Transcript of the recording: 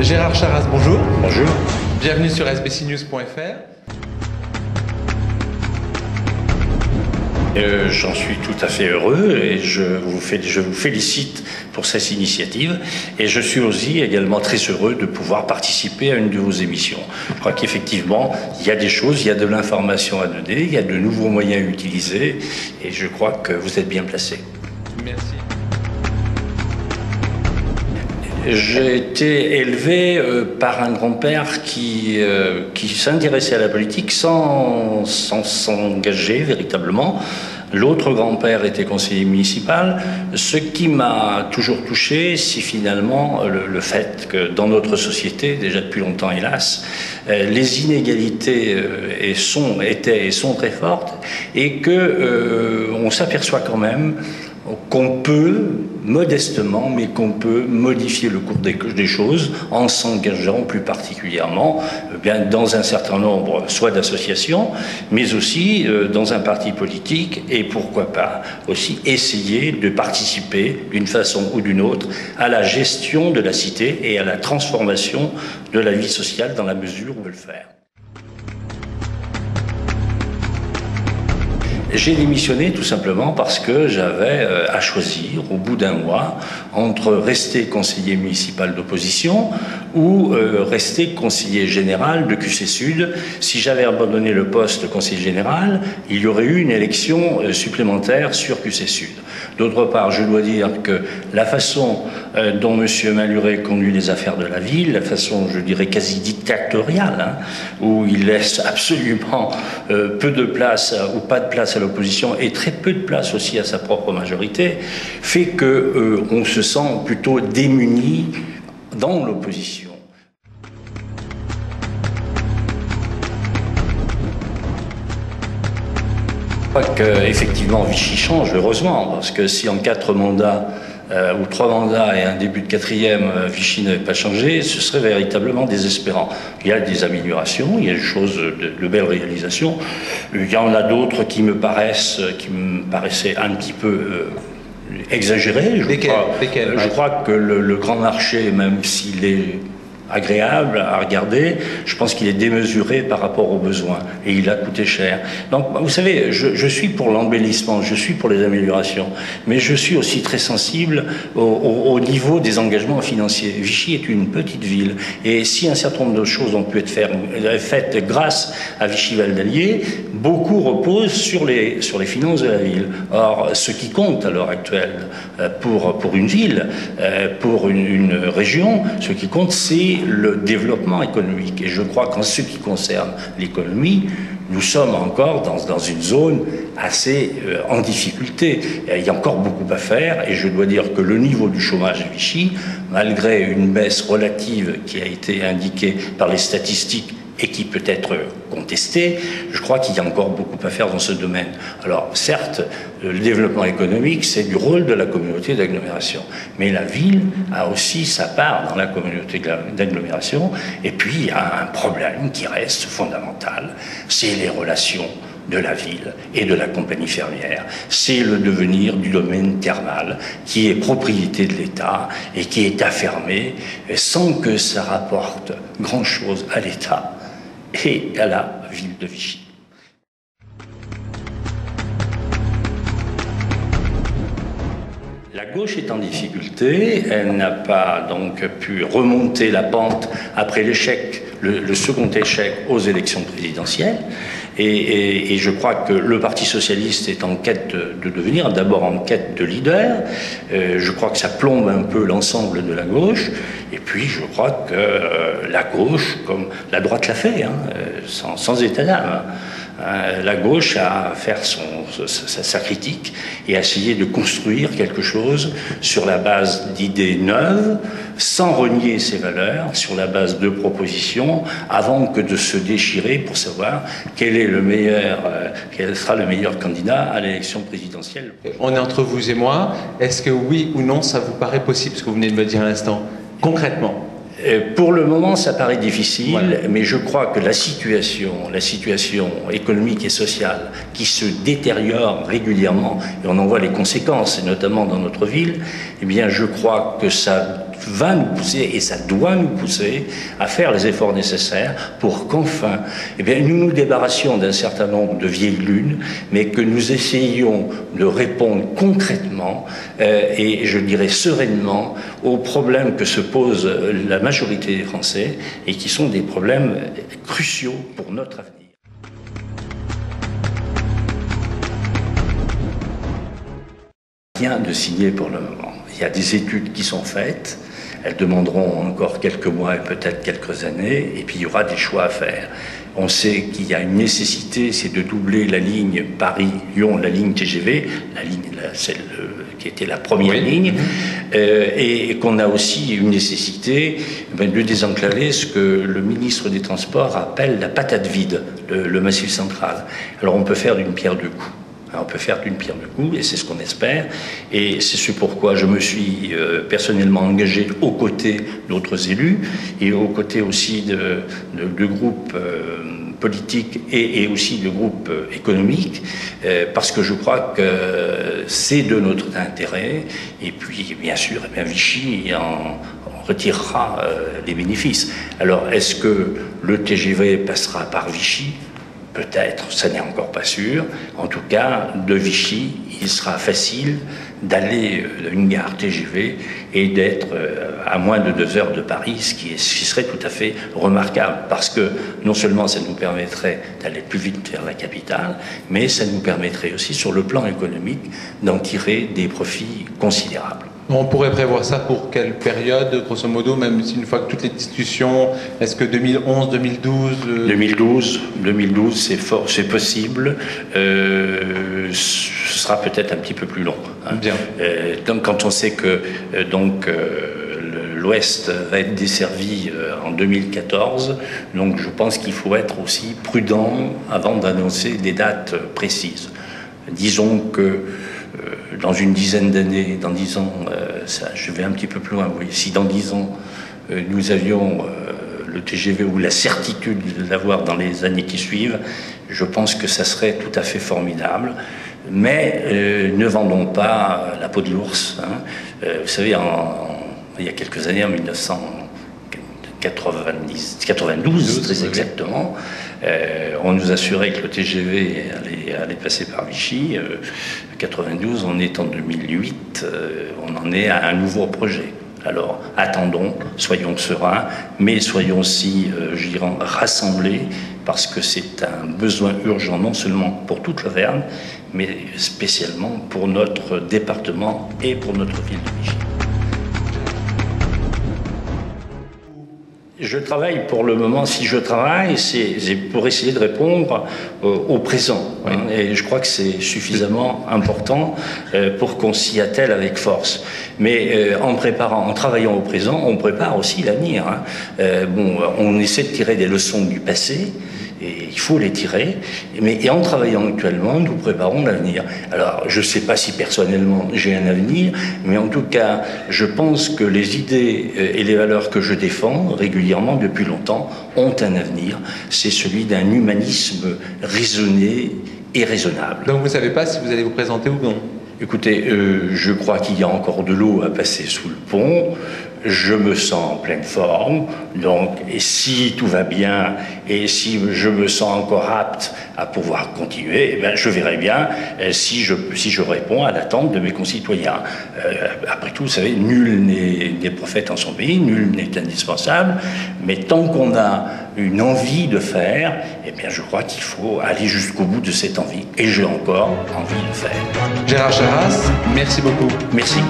Gérard Charras, bonjour. Bonjour. Bienvenue sur sbcnews.fr. J'en suis tout à fait heureux et je vous félicite pour cette initiative et je suis aussi également très heureux de pouvoir participer à une de vos émissions. Je crois qu'effectivement, il y a des choses, il y a de l'information à donner, il y a de nouveaux moyens à utiliser et je crois que vous êtes bien placé. Merci. J'ai été élevé par un grand-père qui s'intéressait à la politique sans s'engager véritablement. L'autre grand-père était conseiller municipal. Ce qui m'a toujours touché, c'est finalement le fait que dans notre société, déjà depuis longtemps hélas, les inégalités étaient et sont très fortes et que on s'aperçoit quand même qu'on peut, modestement, mais qu'on peut modifier le cours des choses en s'engageant plus particulièrement bien dans un certain nombre, soit d'associations, mais aussi dans un parti politique, et pourquoi pas aussi essayer de participer d'une façon ou d'une autre à la gestion de la cité et à la transformation de la vie sociale dans la mesure où on veut le faire. J'ai démissionné tout simplement parce que j'avais à choisir au bout d'un mois entre rester conseiller municipal d'opposition ou rester conseiller général de QC Sud. Si j'avais abandonné le poste de conseiller général, il y aurait eu une élection supplémentaire sur QC Sud. D'autre part, je dois dire que la façon dont M. Malhuret conduit les affaires de la ville, la façon, je dirais, quasi dictatoriale, où il laisse absolument peu de place ou pas de place à l'opposition et très peu de place aussi à sa propre majorité, fait que on se sent plutôt démuni dans l'opposition. Je crois qu'effectivement Vichy change, heureusement, parce que si en 4 mandats ou 3 mandats et un début de 4e, Vichy n'avait pas changé, ce serait véritablement désespérant. Il y a des améliorations, il y a des choses, de belles réalisations. Il y en a d'autres qui me paraissaient un petit peu exagérées. Je crois que le grand marché, même s'il est agréable à regarder, je pense qu'il est démesuré par rapport aux besoins et il a coûté cher. Donc vous savez, je suis pour l'embellissement, je suis pour les améliorations, mais je suis aussi très sensible au niveau des engagements financiers. Vichy est une petite ville et si un certain nombre de choses ont pu être faites grâce à Vichy-Val d'Allier, beaucoup reposent sur les finances de la ville. Or, ce qui compte à l'heure actuelle pour une ville, pour une région, ce qui compte c'est le développement économique. Et je crois qu'en ce qui concerne l'économie, nous sommes encore dans une zone assez en difficulté. Il y a encore beaucoup à faire et je dois dire que le niveau du chômage à Vichy, malgré une baisse relative qui a été indiquée par les statistiques et qui peut être contestée, je crois qu'il y a encore beaucoup à faire dans ce domaine. Alors certes, le développement économique, c'est du rôle de la communauté d'agglomération, mais la ville a aussi sa part dans la communauté d'agglomération, et puis il y a un problème qui reste fondamental, c'est les relations de la ville et de la compagnie fermière. C'est le devenir du domaine thermal qui est propriété de l'État et qui est affermé sans que ça rapporte grand-chose à l'État et à la ville de Vichy. La gauche est en difficulté, elle n'a pas donc pu remonter la pente après l'échec, le second échec aux élections présidentielles. Et je crois que le Parti socialiste est en quête de devenir, d'abord en quête de leader. Je crois que ça plombe un peu l'ensemble de la gauche. Et puis je crois que la gauche, comme la droite l'a fait, sans état d'âme, la gauche a à faire sa critique et à essayer de construire quelque chose sur la base d'idées neuves, sans renier ses valeurs, sur la base de propositions, avant que de se déchirer pour savoir quel sera le meilleur candidat à l'élection présidentielle. On est entre vous et moi. Est-ce que oui ou non, ça vous paraît possible, ce que vous venez de me dire à l'instant, concrètement? Pour le moment, ça paraît difficile, voilà. Mais je crois que la situation économique et sociale qui se détériore régulièrement, et on en voit les conséquences, et notamment dans notre ville, eh bien, je crois que ça va nous pousser, et ça doit nous pousser, à faire les efforts nécessaires pour qu'enfin, eh bien, nous nous débarrassions d'un certain nombre de vieilles lunes, mais que nous essayions de répondre concrètement et, je dirais, sereinement aux problèmes que se pose la majorité des Français et qui sont des problèmes cruciaux pour notre avenir. Rien de signé pour le moment. Il y a des études qui sont faites, elles demanderont encore quelques mois et peut-être quelques années, et puis il y aura des choix à faire. On sait qu'il y a une nécessité, c'est de doubler la ligne Paris-Lyon, la ligne TGV, celle qui était la première ligne, et qu'on a aussi une nécessité de désenclaver ce que le ministre des Transports appelle la patate vide, le Massif central. Alors on peut faire d'une pierre deux coups. On peut faire d'une pierre deux coups, et c'est ce qu'on espère. Et c'est ce pourquoi je me suis personnellement engagé aux côtés d'autres élus et aux côtés aussi de groupes politiques et aussi de groupes économiques, parce que je crois que c'est de notre intérêt. Et puis, bien sûr, Vichy en retirera les bénéfices. Alors, est-ce que le TGV passera par Vichy ? Peut-être, ça n'est encore pas sûr. En tout cas, de Vichy, il sera facile d'aller à une gare TGV et d'être à moins de 2 heures de Paris, ce qui serait tout à fait remarquable, parce que non seulement ça nous permettrait d'aller plus vite vers la capitale, mais ça nous permettrait aussi, sur le plan économique, d'en tirer des profits considérables. On pourrait prévoir ça pour quelle période, grosso modo, même si une fois que toutes les discussions, est-ce que 2011, 2012 2012, c'est possible. Ce sera peut-être un petit peu plus long. Hein. Bien. Donc, quand on sait que l'Ouest va être desservi en 2014, donc je pense qu'il faut être aussi prudent avant d'annoncer des dates précises. Disons que dans une dizaine d'années, dans 10 ans, je vais un petit peu plus loin, oui, si dans 10 ans, nous avions le TGV ou la certitude de l'avoir dans les années qui suivent, je pense que ça serait tout à fait formidable. Mais ne vendons pas la peau de l'ours. Hein. Vous savez, il y a quelques années, en 1992, très exactement, on nous assurait que le TGV allait passer par Vichy. 92, on est en 2008, on en est à un nouveau projet. Alors attendons, soyons sereins, mais soyons aussi, je dirais, rassemblés, parce que c'est un besoin urgent, non seulement pour toute l'Auvergne, mais spécialement pour notre département et pour notre ville de Vichy. Je travaille pour le moment, si je travaille, c'est pour essayer de répondre au présent. Oui. Hein, et je crois que c'est suffisamment important pour qu'on s'y attelle avec force. Mais en travaillant au présent, on prépare aussi l'avenir. Hein. On essaie de tirer des leçons du passé, et il faut les tirer, et en travaillant actuellement, nous préparons l'avenir. Alors, je ne sais pas si personnellement j'ai un avenir, mais en tout cas, je pense que les idées et les valeurs que je défends régulièrement depuis longtemps ont un avenir. C'est celui d'un humanisme raisonné et raisonnable. Donc vous ne savez pas si vous allez vous présenter ou non? Écoutez, je crois qu'il y a encore de l'eau à passer sous le pont. Je me sens en pleine forme, donc, et si tout va bien, et si je me sens encore apte à pouvoir continuer, eh bien, je verrai bien si je réponds à l'attente de mes concitoyens. Après tout, vous savez, nul n'est prophète en son pays, nul n'est indispensable, mais tant qu'on a une envie de faire, eh bien, je crois qu'il faut aller jusqu'au bout de cette envie, et j'ai encore envie de faire. Gérard Charras, merci beaucoup. Merci.